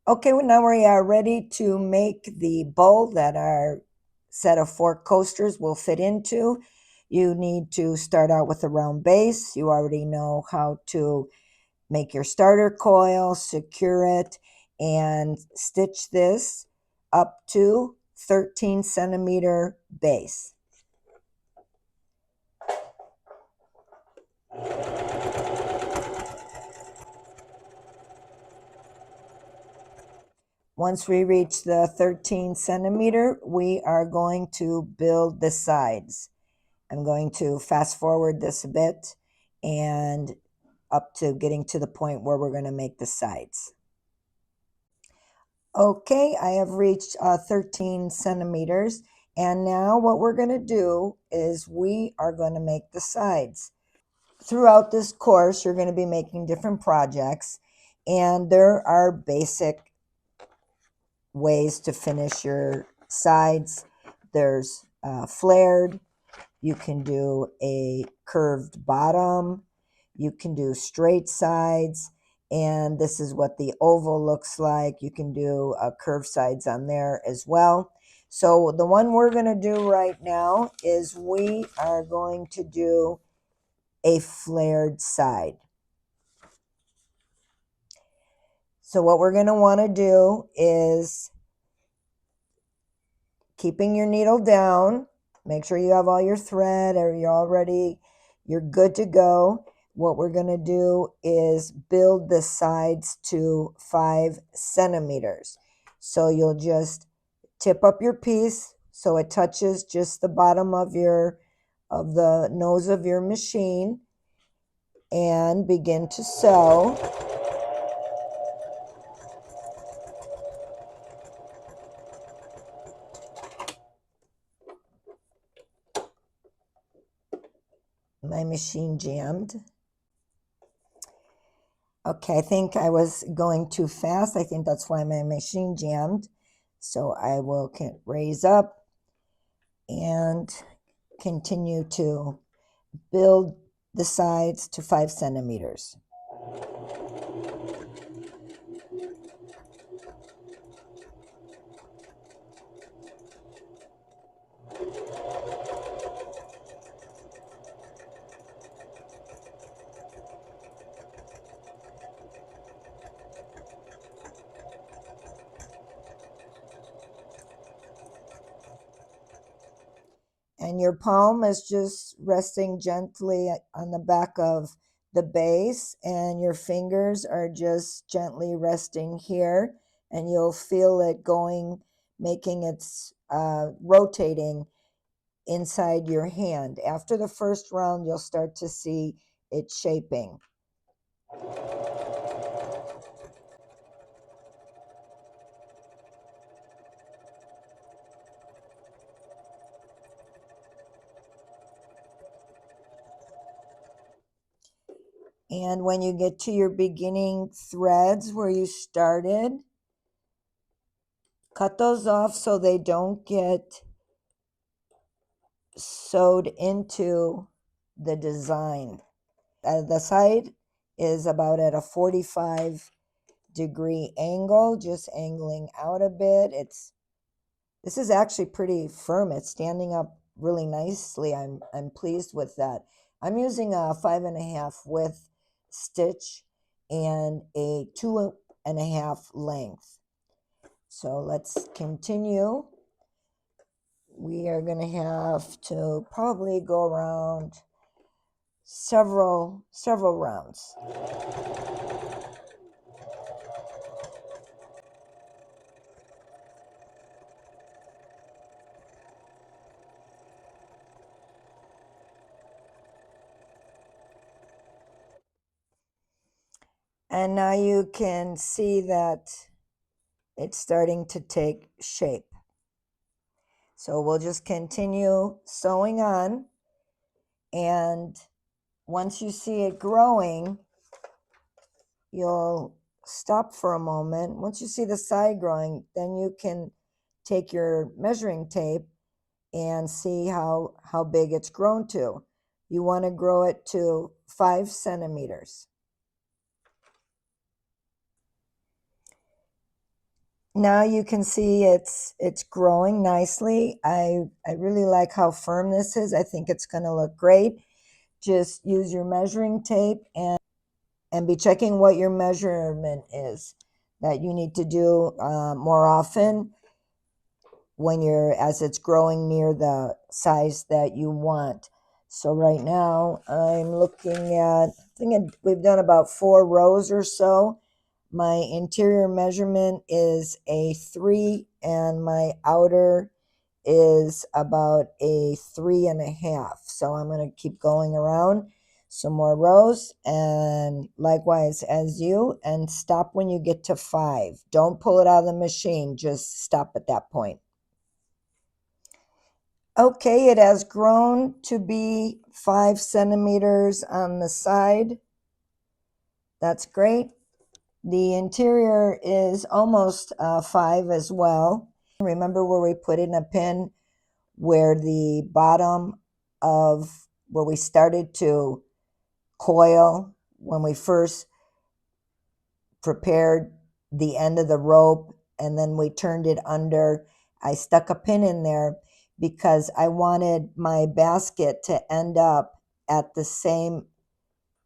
Okay, well, now we are ready to make the bowl that our set of 4 coasters will fit into. You need to start out with a round base. You already know how to make your starter coil, secure it, and stitch this up to 13 centimeter base. Once we reach the 13 centimeter, we are going to build the sides. I'm going to fast forward this a bit and up to getting to the point where we're going to make the sides. Okay, I have reached 13 centimeters, and now what we're going to do is we are going to make the sides. Throughout this course, you're going to be making different projects, and there are basic ways to finish your sides. There's flared, you can do a curved bottom, you can do straight sides, and this is what the oval looks like. You can do curved sides on there as well. So the one we're going to do right now is we are going to do a flared side. So what we're going to want to do is, keeping your needle down, make sure you have all your thread or you're good to go. What we're going to do is build the sides to 5 centimeters. So you'll just tip up your piece so it touches just the bottom of the nose of your machine and begin to sew. My machine jammed. Okay, I think I was going too fast. I think that's why my machine jammed. So I will raise up and continue to build the sides to 5 centimeters. And your palm is just resting gently on the back of the base, and your fingers are just gently resting here, and you'll feel it going, making its rotating inside your hand. After the first round, you'll start to see it shaping. And when you get to your beginning threads where you started, cut those off so they don't get sewed into the design. The side is about at a 45-degree angle, just angling out a bit. This is actually pretty firm. It's standing up really nicely. I'm pleased with that. I'm using a 5.5 width stitch and a 2.5 length. So let's continue. We are going to have to probably go around several rounds. And now you can see that it's starting to take shape. So we'll just continue sewing on, and once you see it growing, you'll stop for a moment. Once you see the side growing, then you can take your measuring tape and see how big it's grown to. You want to grow it to 5 centimeters. Now you can see it's growing nicely. I really like how firm this is. I think it's going to look great. Just use your measuring tape and be checking what your measurement is that you need to do more often when as it's growing near the size that you want. So right now I'm looking at, I think we've done about 4 rows or so. My interior measurement is a 3 and my outer is about a 3.5. So I'm going to keep going around some more rows, and likewise as you, and stop when you get to 5. Don't pull it out of the machine, just stop at that point. Okay, it has grown to be 5 centimeters on the side. That's great. The interior is almost 5 as well. Remember where we put in a pin where the bottom of where we started to coil when we first prepared the end of the rope and then we turned it under. I stuck a pin in there because I wanted my basket to end up at the same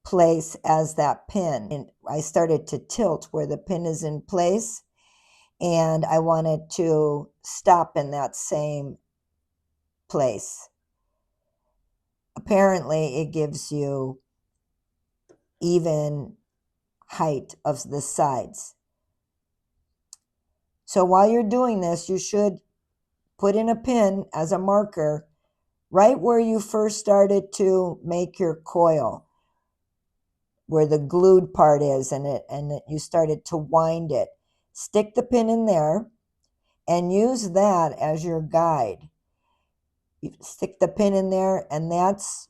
place as that pin. And I started to tilt where the pin is in place, and I wanted to stop in that same place. Apparently, it gives you even height of the sides. So while you're doing this, you should put in a pin as a marker right where you first started to make your coil, where the glued part is, and you started to wind it. Stick the pin in there and use that as your guide. You stick the pin in there, and that's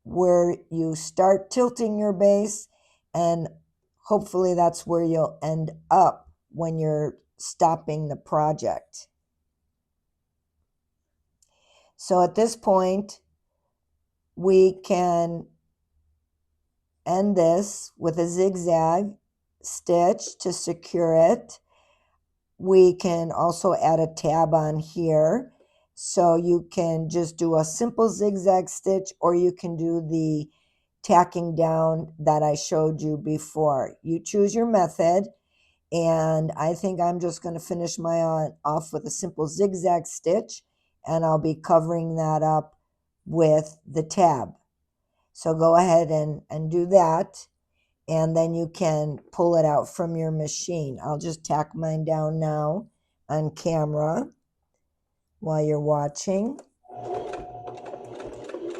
where you start tilting your base, and hopefully that's where you'll end up when you're stopping the project. So at this point, we can end this with a zigzag stitch to secure it. We can also add a tab on here. So you can just do a simple zigzag stitch, or you can do the tacking down that I showed you before. You choose your method, and I think I'm just going to finish mine off with a simple zigzag stitch, and I'll be covering that up with the tab. So go ahead and do that, and then you can pull it out from your machine. I'll just tack mine down now on camera while you're watching.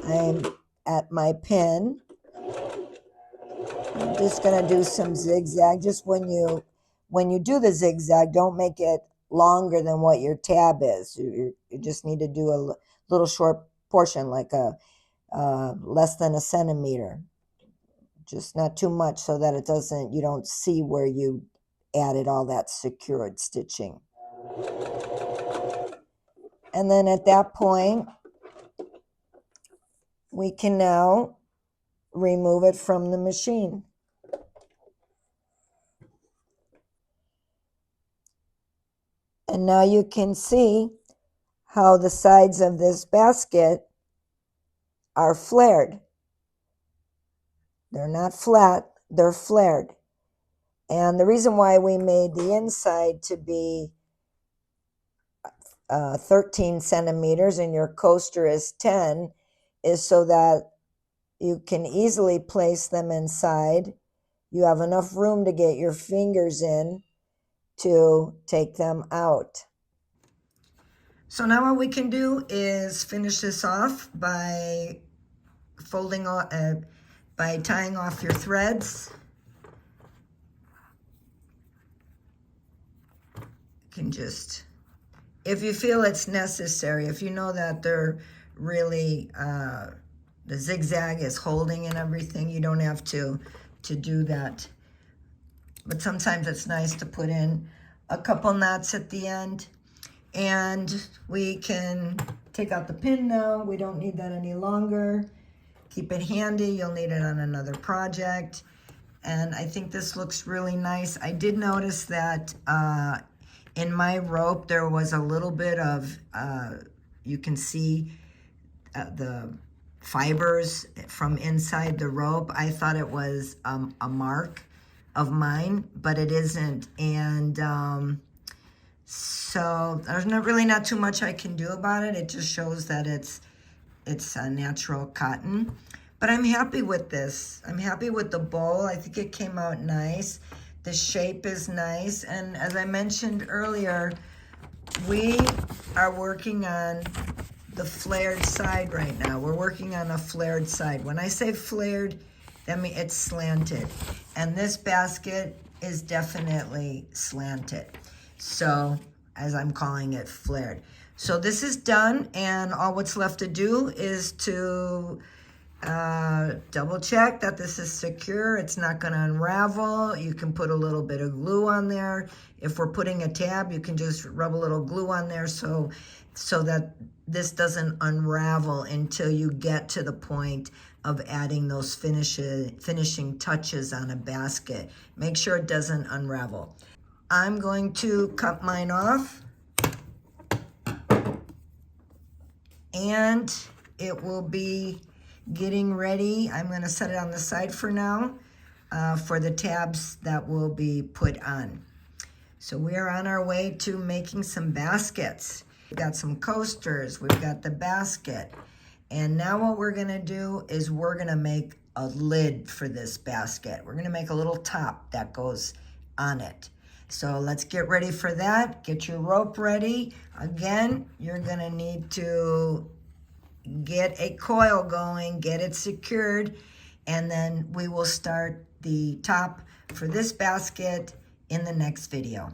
I'm at my pin. I'm just going to do some zigzag. Just when you do the zigzag, don't make it longer than what your tab is. You just need to do a little short portion, like a less than a centimeter. Just not too much, so that you don't see where you added all that secured stitching. And then at that point, we can now remove it from the machine. And now you can see how the sides of this basket are flared. They're not flat, they're flared. And the reason why we made the inside to be 13 centimeters and your coaster is 10 is so that you can easily place them inside. You have enough room to get your fingers in to take them out. So now what we can do is finish this off by folding off, by tying off your threads. You can just, if you feel it's necessary, if you know that they're really, the zigzag is holding and everything, you don't have to do that. But sometimes it's nice to put in a couple knots at the end. And we can take out the pin now. We don't need that any longer. Keep it handy. You'll need it on another project. And I think this looks really nice. I did notice that in my rope, there was a little bit of, you can see the fibers from inside the rope. I thought it was a mark of mine, but it isn't. And so there's not too much I can do about it. It just shows that it's a natural cotton. But I'm happy with this. I'm happy with the bowl. I think it came out nice. The shape is nice. And as I mentioned earlier, we are working on the flared side right now. We're working on a flared side. When I say flared, that means it's slanted. And this basket is definitely slanted. So, as I'm calling it, flared. So this is done, and all what's left to do is to double check that this is secure. It's not going to unravel. You can put a little bit of glue on there. If we're putting a tab, you can just rub a little glue on there so that this doesn't unravel until you get to the point of adding those finishing touches on a basket. Make sure it doesn't unravel. I'm going to cut mine off, and it will be getting ready. I'm going to set it on the side for now for the tabs that will be put on. So we are on our way to making some baskets. We've got some coasters, we've got the basket, and now what we're going to do is we're going to make a lid for this basket. We're going to make a little top that goes on it. So let's get ready for that. Get your rope ready. Again, you're going to need to get a coil going, get it secured, and then we will start the top for this basket in the next video.